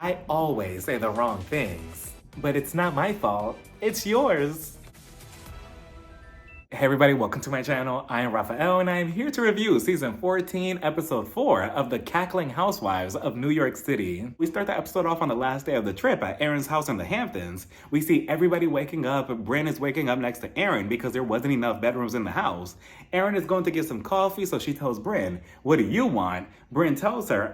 I always say the wrong things, but it's not my fault, it's yours. Hey everybody, welcome to my channel. I am Raphael and I am here to review season 14, episode 4 of the Cackling Housewives of New York City. We start the episode off on the last day of the trip at Erin's house in the Hamptons. We see everybody waking up. Brynn is waking up next to Erin because there wasn't enough bedrooms in the house. Erin is going to get some coffee, so she tells Brynn, "What do you want?" Brynn tells her,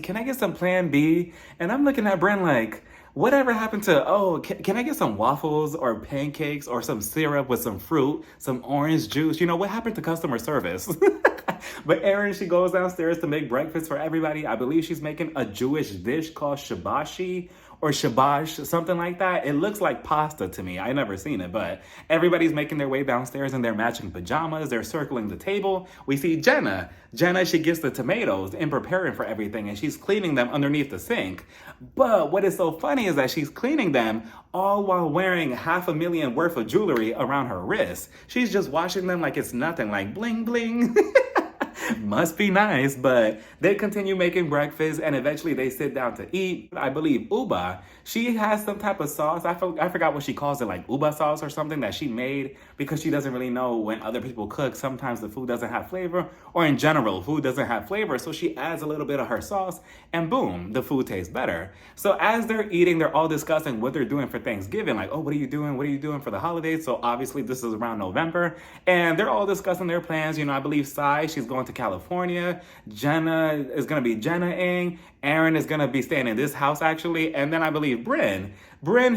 can I get some plan B? And I'm looking at Brynn like, whatever happened to, can I get some waffles or pancakes or some syrup with some fruit, some orange juice? You know, what happened to customer service? But Erin, she goes downstairs to make breakfast for everybody. I believe she's making a Jewish dish called shabashi or shabash, something like that. It looks like pasta to me. I never seen it, but everybody's making their way downstairs in their matching pajamas. They're circling the table. We see Jenna. Jenna, she gets the tomatoes and preparing for everything, and she's cleaning them underneath the sink. But what is so funny is that she's cleaning them all while wearing $500,000 worth of jewelry around her wrists. She's just washing them like it's nothing, like bling bling. Must be nice, but they continue making breakfast and eventually they sit down to eat. I believe Uba, she has some type of sauce. I forgot what she calls it, like Uba sauce or something that she made because she doesn't really know when other people cook. Sometimes the food doesn't have flavor, or in general, food doesn't have flavor. So she adds a little bit of her sauce and boom, the food tastes better. So as they're eating, they're all discussing what they're doing for Thanksgiving. Like, oh, what are you doing? What are you doing for the holidays? So obviously this is around November and they're all discussing their plans. You know, I believe Sai, she's going to California. Jenna is going to be Jenna-ing. Erin is going to be staying in this house actually. And then I believe Brynn,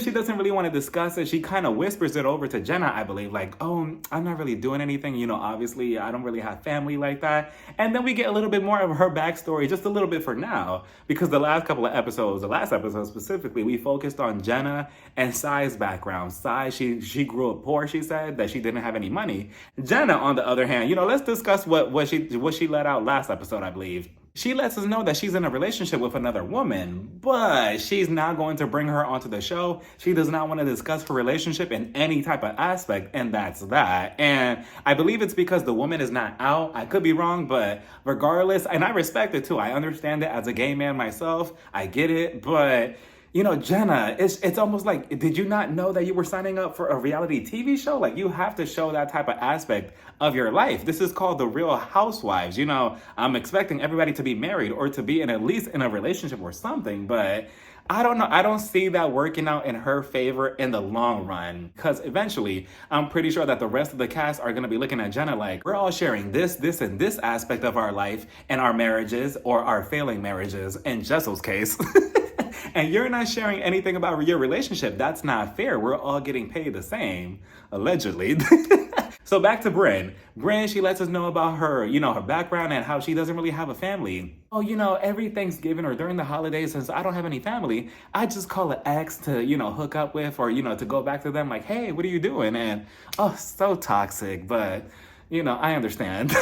she doesn't really want to discuss it. She kind of whispers it over to Jenna, I believe, like, oh, I'm not really doing anything. You know, obviously I don't really have family like that. And then we get a little bit more of her backstory, just a little bit for now, because the last couple of episodes, the last episode specifically, we focused on Jenna and Sai's background. Sai, she grew up poor, she said, that she didn't have any money. Jenna, on the other hand, you know, let's discuss what she let out last episode, I believe. She lets us know that she's in a relationship with another woman, but she's not going to bring her onto the show. She does not want to discuss her relationship in any type of aspect, and that's that. And I believe it's because the woman is not out. I could be wrong, but regardless, and I respect it too. I understand it as a gay man myself. I get it, but you know, Jenna, it's almost like, did you not know that you were signing up for a reality TV show? Like, you have to show that type of aspect of your life. This is called The Real Housewives. You know, I'm expecting everybody to be married or to be at least in a relationship or something, but I don't know. I don't see that working out in her favor in the long run. Because eventually, I'm pretty sure that the rest of the cast are going to be looking at Jenna like, we're all sharing this, and this aspect of our life and our marriages or our failing marriages, in Jessel's case. And you're not sharing anything about your relationship. That's not fair. We're all getting paid the same, allegedly. So back to Brynn. Brynn, she lets us know about her, you know, her background and how she doesn't really have a family. Oh, you know, every Thanksgiving or during the holidays, since I don't have any family, I just call an ex to, you know, hook up with or, you know, to go back to them like, hey, what are you doing? And, oh, so toxic, but, you know, I understand.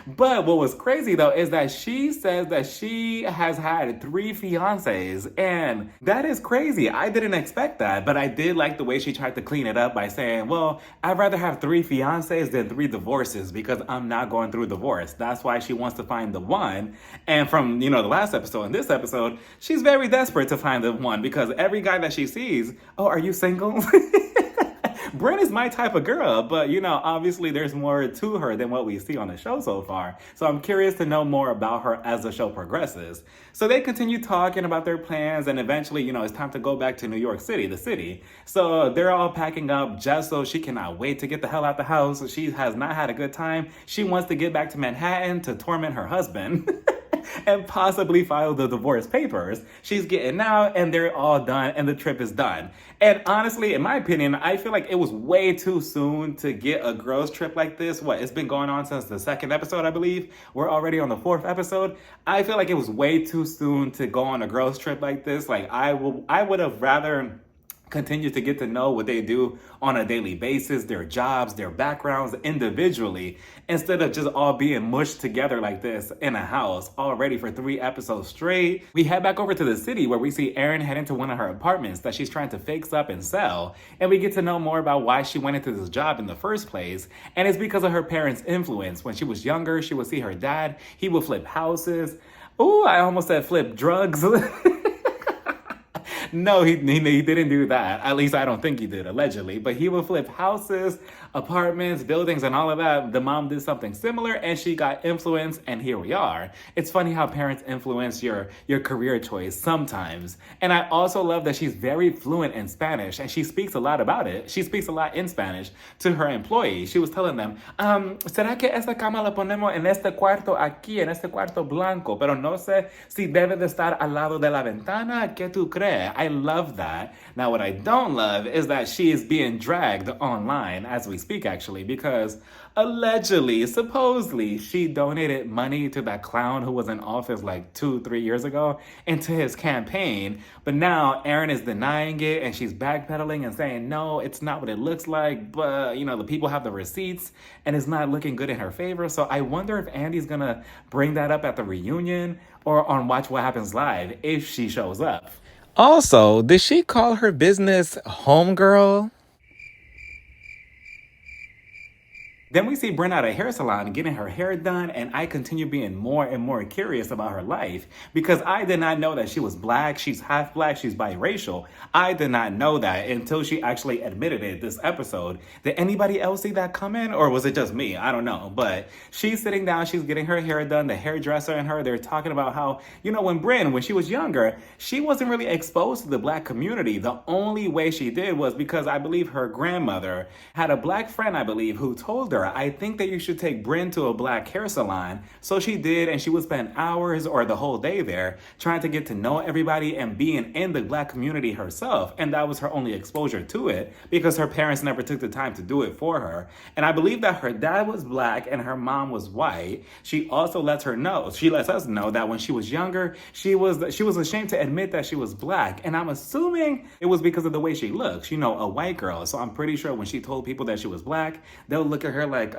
But what was crazy though is that she says that she has had 3 fiancés, and that is crazy. I didn't expect that, but I did like the way she tried to clean it up by saying, well, I'd rather have 3 fiancés than 3 divorces because I'm not going through divorce. That's why she wants to find the one. And from, you know, the last episode and this episode, she's very desperate to find the one because every guy that she sees, oh, are you single? Brynn is my type of girl, but you know, obviously there's more to her than what we see on the show so far. So I'm curious to know more about her as the show progresses. So they continue talking about their plans and eventually, you know, it's time to go back to New York City, the city. So they're all packing up. Jessel, she cannot wait to get the hell out the house. She has not had a good time. She wants to get back to Manhattan to torment her husband. And possibly file the divorce papers. She's getting out and they're all done and the trip is done. And honestly, in my opinion, I feel like it was way too soon to get a girls trip like this. What, it's been going on since the 2nd episode, I believe. We're already on the 4th episode. I feel like it was way too soon to go on a girls trip like this. Like I would have rather continue to get to know what they do on a daily basis, their jobs, their backgrounds individually, instead of just all being mushed together like this in a house already for 3 episodes straight. We head back over to the city where we see Erin head into one of her apartments that she's trying to fix up and sell. And we get to know more about why she went into this job in the first place. And it's because of her parents' influence. When she was younger, she would see her dad. He would flip houses. Ooh, I almost said flip drugs. No, he didn't do that. At least I don't think he did, allegedly. But he would flip houses, apartments, buildings, and all of that. The mom did something similar, and she got influenced, and here we are. It's funny how parents influence your career choice sometimes. And I also love that she's very fluent in Spanish, and she speaks a lot about it. She speaks a lot in Spanish to her employees. She was telling them, ¿será que esta cama la ponemos en este cuarto aquí, en este cuarto blanco? Pero no sé si debe de estar al lado de la ventana. ¿Qué tú crees? I love that. Now, what I don't love is that she is being dragged online as we speak, actually, because allegedly, supposedly, she donated money to that clown who was in office like 2-3 years ago into his campaign. But now Erin is denying it, and she's backpedaling and saying, no, it's not what it looks like. But, the people have the receipts, and it's not looking good in her favor. So I wonder if Andy's gonna bring that up at the reunion or on Watch What Happens Live if she shows up. Also, did she call her business Homegirl? Then we see Brynn at a hair salon getting her hair done, and I continue being more and more curious about her life because I did not know that she was black, she's half black, she's biracial. I did not know that until she actually admitted it this episode. Did anybody else see that coming, or was it just me? I don't know. But she's sitting down, she's getting her hair done, the hairdresser and her, they're talking about how, when she was younger, she wasn't really exposed to the black community. The only way she did was because I believe her grandmother had a black friend, I believe, who told her, I think that you should take Brynn to a black hair salon. So she did, and she would spend hours or the whole day there trying to get to know everybody and being in the black community herself. And that was her only exposure to it because her parents never took the time to do it for her. And I believe that her dad was black and her mom was white. She also lets us know that when she was younger, she was ashamed to admit that she was black. And I'm assuming it was because of the way she looks, a white girl. So I'm pretty sure when she told people that she was black, they'll look at her like,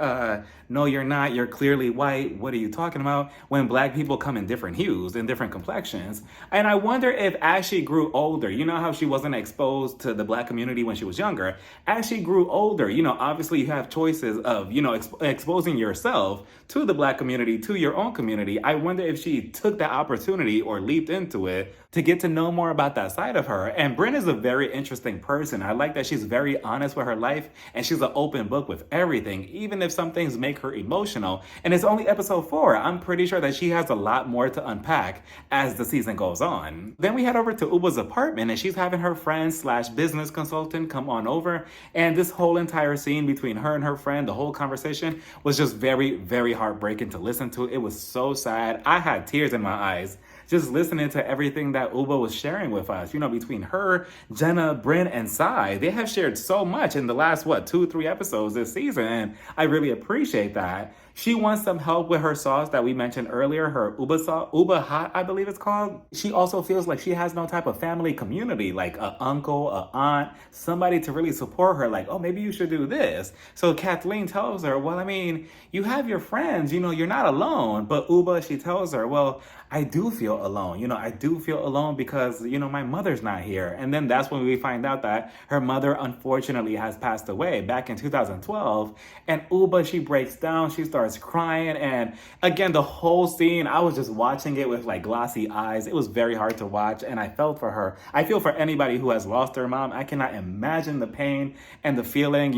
no, you're not. You're clearly white. What are you talking about? When black people come in different hues and different complexions. And I wonder if as she grew older, how she wasn't exposed to the black community when she was younger. As she grew older, obviously you have choices of, exposing yourself to the black community, to your own community. I wonder if she took that opportunity or leaped into it to get to know more about that side of her. And Brynn is a very interesting person. I like that she's very honest with her life, and she's an open book with everything, even if some things make her emotional. And it's only episode 4. I'm pretty sure that she has a lot more to unpack as the season goes on. Then we head over to Uba's apartment, and she's having her friend/business consultant come on over. And this whole entire scene between her and her friend, the whole conversation was just very, very heartbreaking to listen to. It was so sad. I had tears in my eyes just listening to everything that Uba was sharing with us. Between her, Jenna, Brynn, and Sai, they have shared so much in the last, 2-3 episodes this season, and I really appreciate that. She wants some help with her sauce that we mentioned earlier, her Uba sauce, Uba Hot, I believe it's called. She also feels like she has no type of family community, like an uncle, an aunt, somebody to really support her, like, oh, maybe you should do this. So Kathleen tells her, well, you have your friends, you're not alone. But Uba, she tells her, well, I do feel alone. I do feel alone because, my mother's not here. And then that's when we find out that her mother, unfortunately, has passed away back in 2012. And Uba, she breaks down, she starts crying. And again, the whole scene, I was just watching it with like glossy eyes. It was very hard to watch, and I felt for her. I feel for anybody who has lost their mom. I cannot imagine the pain and the feeling,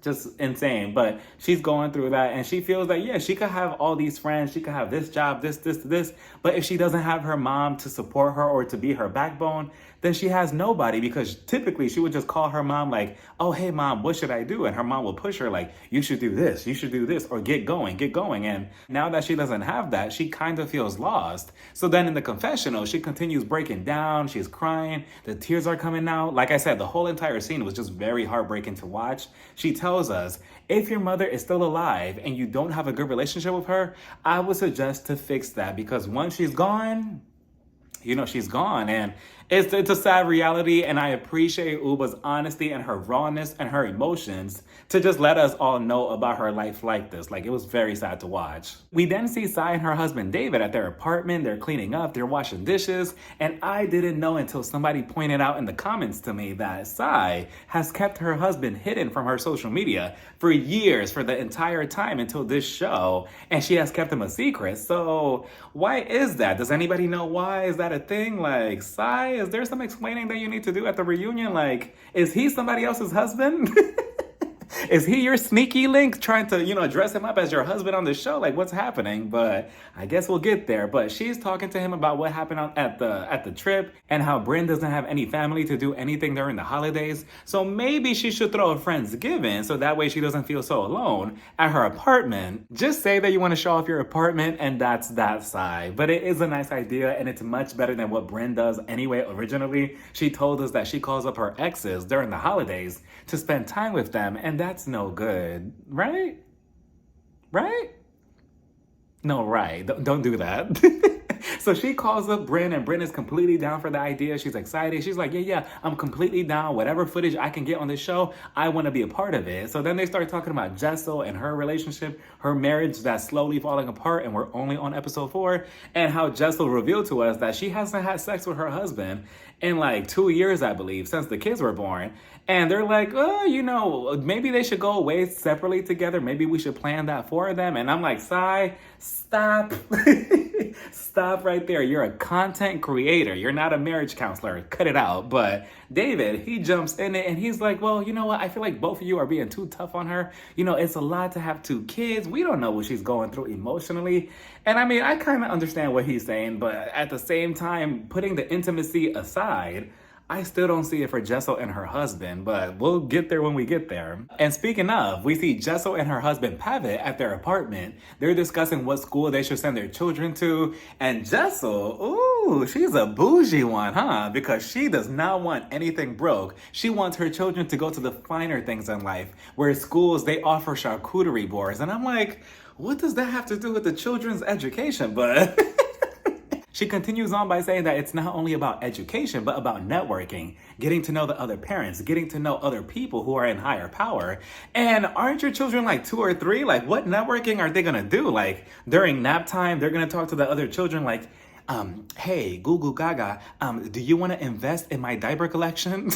just insane. But she's going through that, and she feels that, yeah, she could have all these friends, she could have this job, this, but if she doesn't have her mom to support her or to be her backbone, then she has nobody, because typically she would just call her mom like, oh, hey mom, what should I do? And her mom will push her like, you should do this, or get going. And now that she doesn't have that, she kind of feels lost. So then in the confessional, she continues breaking down, she's crying, the tears are coming out. Like I said, the whole entire scene was just very heartbreaking to watch. She tells us, if your mother is still alive and you don't have a good relationship with her, I would suggest to fix that, because once she's gone, she's gone. And it's a sad reality, and I appreciate Uba's honesty and her rawness and her emotions to just let us all know about her life like this. Like, it was very sad to watch. We then see Sai and her husband David at their apartment. They're cleaning up, they're washing dishes, and I didn't know until somebody pointed out in the comments to me that Sai has kept her husband hidden from her social media for years, for the entire time until this show, and she has kept him a secret. So why is that? Does anybody know why? Is that that a thing? Like, Sai, is there some explaining that you need to do at the reunion? Like, is he somebody else's husband? Is he your sneaky link trying to, dress him up as your husband on the show? Like, what's happening? But I guess we'll get there. But she's talking to him about what happened at the trip and how Brynn doesn't have any family to do anything during the holidays. So maybe she should throw a friendsgiving so that way she doesn't feel so alone at her apartment. Just say that you want to show off your apartment and that's that side. But it is a nice idea and it's much better than what Brynn does anyway. Originally, she told us that she calls up her exes during the holidays to spend time with them, and that's no good, right? Right? No, right. Don't do that. So she calls up Brynn, and Brynn is completely down for the idea. She's excited. She's like, yeah, I'm completely down. Whatever footage I can get on this show, I want to be a part of it. So then they start talking about Jessel and her relationship, her marriage that's slowly falling apart, and we're only on episode 4, and how Jessel revealed to us that she hasn't had sex with her husband in like 2 years, I believe, since the kids were born. And they're like, oh, maybe they should go away separately together. Maybe we should plan that for them. And I'm like, Sai, stop. Stop right there. You're a content creator. You're not a marriage counselor. Cut it out. But David, he jumps in it and he's like, well, you know what? I feel like both of you are being too tough on her. It's a lot to have 2 kids. We don't know what she's going through emotionally. And I mean, I kind of understand what he's saying, but at the same time, putting the intimacy aside, I still don't see it for Jessel and her husband, but we'll get there when we get there. And speaking of, we see Jessel and her husband Pavitt at their apartment. They're discussing what school they should send their children to. And Jessel, ooh, she's a bougie one, huh? Because she does not want anything broke. She wants her children to go to the finer things in life, where schools, they offer charcuterie boards. And I'm like, what does that have to do with the children's education? But she continues on by saying that it's not only about education, but about networking, getting to know the other parents, getting to know other people who are in higher power. And aren't your children like 2 or 3? Like, what networking are they gonna do? Like, during nap time, they're gonna talk to the other children like, hey, Goo Goo Gaga, do you wanna invest in my diaper collection?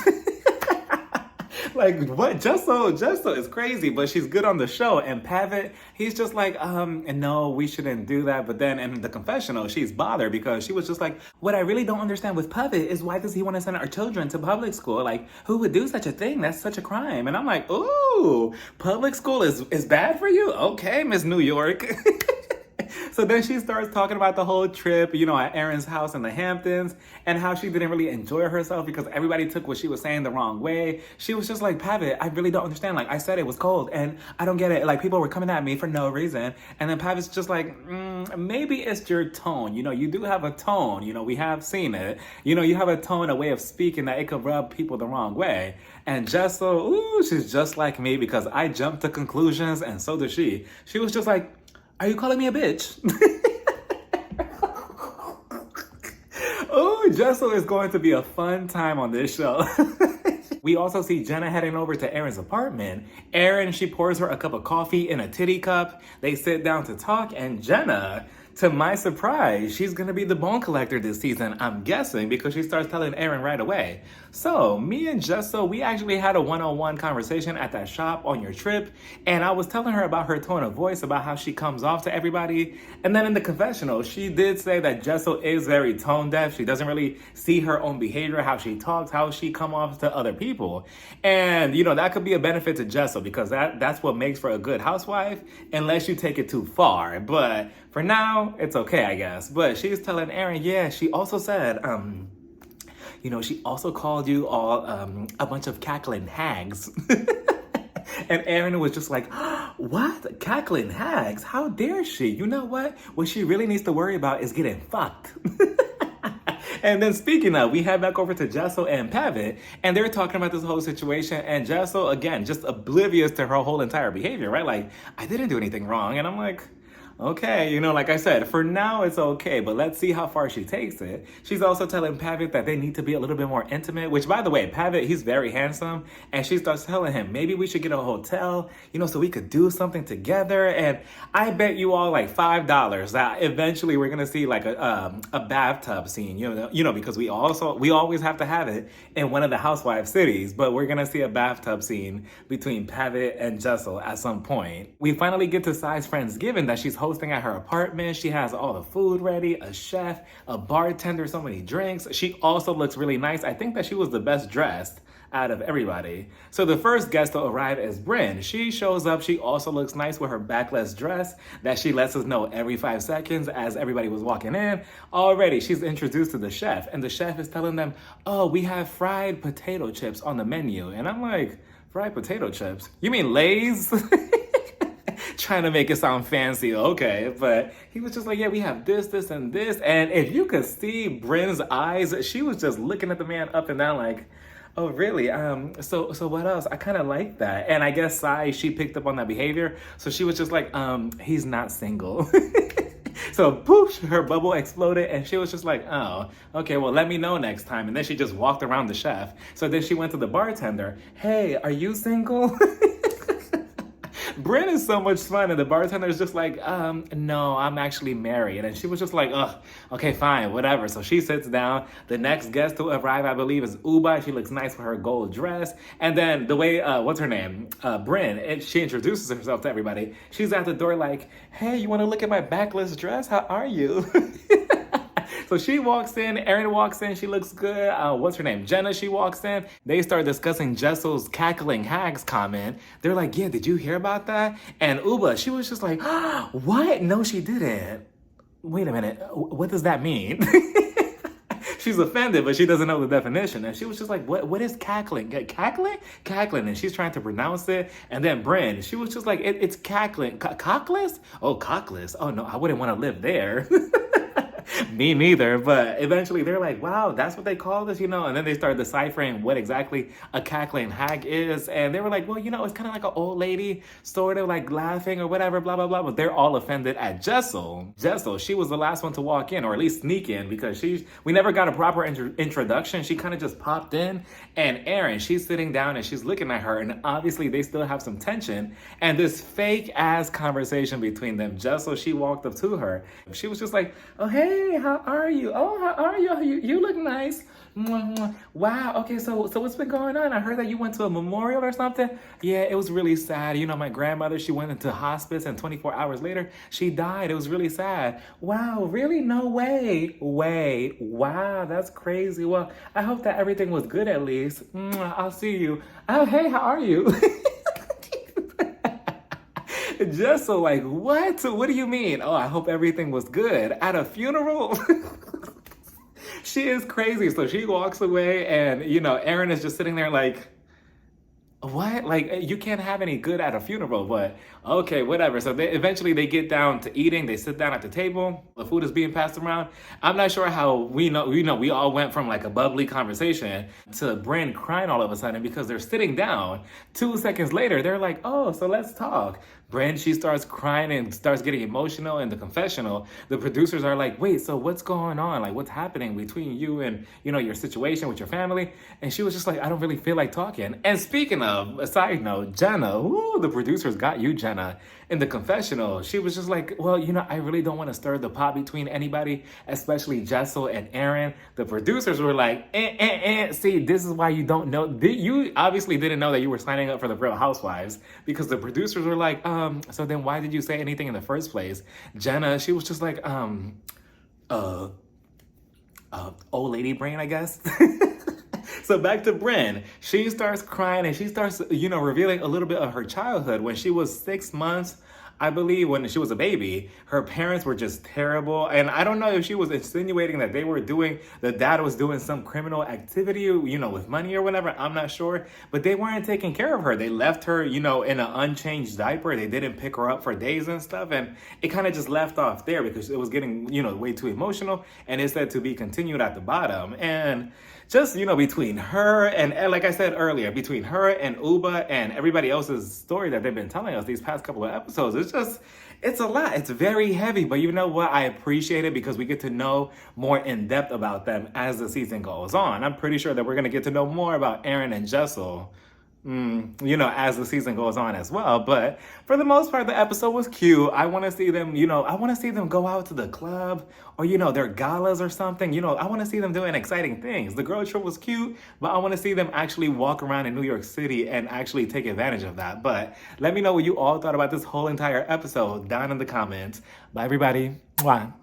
Like, what? Jessel is crazy, but she's good on the show. And Pavitt, he's just like, no, we shouldn't do that. But then in the confessional, she's bothered because she was just like, what I really don't understand with Pavitt is why does he want to send our children to public school? Like, who would do such a thing? That's such a crime. And I'm like, ooh, public school is bad for you? Okay, Miss New York. So then she starts talking about the whole trip, at Erin's house in the Hamptons, and how she didn't really enjoy herself because everybody took what she was saying the wrong way. She was just like, Pavitt, I really don't understand. Like, I said it was cold, and I don't get it. Like, people were coming at me for no reason. And then Pavitt's just like, maybe it's your tone. You do have a tone. We have seen it. You have a tone, a way of speaking that it could rub people the wrong way. And Jessel, ooh, she's just like me because I jumped to conclusions, and so does she. She was just like, are you calling me a bitch? Oh, Jessel is going to be a fun time on this show. We also see Jenna heading over to Erin's apartment. Erin, she pours her a cup of coffee in a titty cup. They sit down to talk, and Jenna, to my surprise, she's gonna be the bone collector this season, I'm guessing, because she starts telling Erin right away. So, me and Jessel, we actually had a one-on-one conversation at that shop on your trip, and I was telling her about her tone of voice, about how she comes off to everybody, and then in the confessional, she did say that Jessel is very tone deaf. She doesn't really see her own behavior, how she talks, how she come off to other people. And, that could be a benefit to Jessel, because that's what makes for a good housewife, unless you take it too far. But for now, it's okay, I guess. But she's telling Erin, yeah, she also said, she also called you all a bunch of cackling hags. And Erin was just like, what? Cackling hags? How dare she? You know what? What she really needs to worry about is getting fucked. And then speaking of, we head back over to Jessel and Pavitt, and they're talking about this whole situation, and Jessel, again, just oblivious to her whole entire behavior, right? Like, I didn't do anything wrong. And I'm like, okay, like I said, for now it's okay, but let's see how far she takes it. She's also telling Pavitt that they need to be a little bit more intimate, which, by the way, Pavitt, he's very handsome, and she starts telling him, maybe we should get a hotel, so we could do something together, and I bet you all like $5 that eventually we're gonna see like a bathtub scene, because we always have to have it in one of the Housewives cities, but we're gonna see a bathtub scene between Pavitt and Jessel at some point. We finally get to Sai's Friendsgiving that she's hosting hosting at her apartment. She has all the food ready, a chef, a bartender, so many drinks. She also looks really nice. I think that she was the best dressed out of everybody. So the first guest to arrive is Brynn. She shows up. She also looks nice with her backless dress that she lets us know every 5 seconds as everybody was walking in. Already, she's introduced to the chef, and the chef is telling them, oh, we have fried potato chips on the menu. And I'm like, fried potato chips? You mean Lay's? Trying to make it sound fancy, okay, but he was just like, yeah, we have this, this, and this. And if you could see Brynn's eyes, she was just looking at the man up and down like, oh, really? So what else? I kind of like that. And I guess Sai, she picked up on that behavior. So she was just like, he's not single. So poof, her bubble exploded and she was just like, oh, okay, well, let me know next time. And then she just walked around the chef. So then she went to the bartender. Hey, are you single? Brynn is so much fun, and the bartender is just like, no, I'm actually married. And she was just like, ugh, okay, fine, whatever. So she sits down. The next guest to arrive, I believe, is Uba. She looks nice with her gold dress. And then the way, what's her name? Brynn, she introduces herself to everybody. She's at the door like, hey, you want to look at my backless dress? How are you? So she walks in, Erin walks in, she looks good. What's her name? Jenna, she walks in. They start discussing Jessel's cackling hags comment. They're like, yeah, did you hear about that? And Uba, she was just like, what? No, she didn't. Wait a minute, what does that mean? She's offended, but she doesn't know the definition. And she was just like, what is cackling? Cackling? Cackling. And she's trying to pronounce it. And then Brynn, she was just like, it's cackling. Cockless? Oh, cockless. Oh, no, I wouldn't want to live there. Me neither, but eventually they're like, wow, that's what they call this, you know? And then they started deciphering what exactly a cackling hag is. And they were like, well, you know, it's kind of like an old lady sort of like laughing or whatever, blah, blah, blah. But they're all offended at Jessel. Jessel, she was the last one to walk in, or at least sneak in, because we never got a proper introduction. She kind of just popped in. And Erin, she's sitting down and she's looking at her. And obviously they still have some tension. And this fake ass conversation between them. Jessel, she walked up to her. She was just like, oh, hey, how are you? Oh, how are you? You look nice. Wow. Okay, so what's been going on? I heard that you went to a memorial or something. Yeah, it was really sad. You know, my grandmother, she went into hospice and 24 hours later, she died. It was really sad. Wow, really? No way. Wait. Wow, that's crazy. Well, I hope that everything was good at least. I'll see you. Oh, hey, how are you? Just so like, what? What do you mean? Oh, I hope everything was good. At a funeral? She is crazy. So she walks away and, you know, Erin is just sitting there like, what? Like, you can't have any good at a funeral, but okay, whatever. So eventually they get down to eating. They sit down at the table. The food is being passed around. I'm not sure how we all went from like a bubbly conversation to Brynn crying all of a sudden because they're sitting down. 2 seconds later, they're like, oh, so let's talk. Brynn, she starts crying and starts getting emotional in the confessional. The producers are like, wait, so what's going on? Like, what's happening between you and, you know, your situation with your family? And she was just like, I don't really feel like talking. And speaking of, a side note, Jenna, the producers got you, Jenna. In the confessional, she was just like, well, you know, I really don't want to stir the pot between anybody, especially Jessel and Erin. The producers were like, see, this is why you don't know. You obviously didn't know that you were signing up for the Real Housewives, because the producers were like, so then why did you say anything in the first place? Jenna, she was just like, old lady brain, I guess. So back to Brynn. She starts crying and she starts, you know, revealing a little bit of her childhood. When she was 6 months, I believe, when she was a baby, her parents were just terrible. And I don't know if she was insinuating that the dad was doing some criminal activity, you know, with money or whatever. I'm not sure. But they weren't taking care of her. They left her, you know, in an unchanged diaper. They didn't pick her up for days and stuff. And it kind of just left off there because it was getting, you know, way too emotional. And it said to be continued at the bottom. And just, you know, between her and like I said earlier, between her and Uba and everybody else's story that they've been telling us these past couple of episodes, it's a lot. It's very heavy, but you know what? I appreciate it because we get to know more in depth about them as the season goes on. I'm pretty sure that we're going to get to know more about Erin and Jessel. as the season goes on as well. But for the most part, the episode was cute. I want to see them, I want to see them go out to the club or, their galas or something. I want to see them doing exciting things. The girl trip was cute, but I want to see them actually walk around in New York City and actually take advantage of that. But let me know what you all thought about this whole entire episode down in the comments. Bye, everybody. Mwah.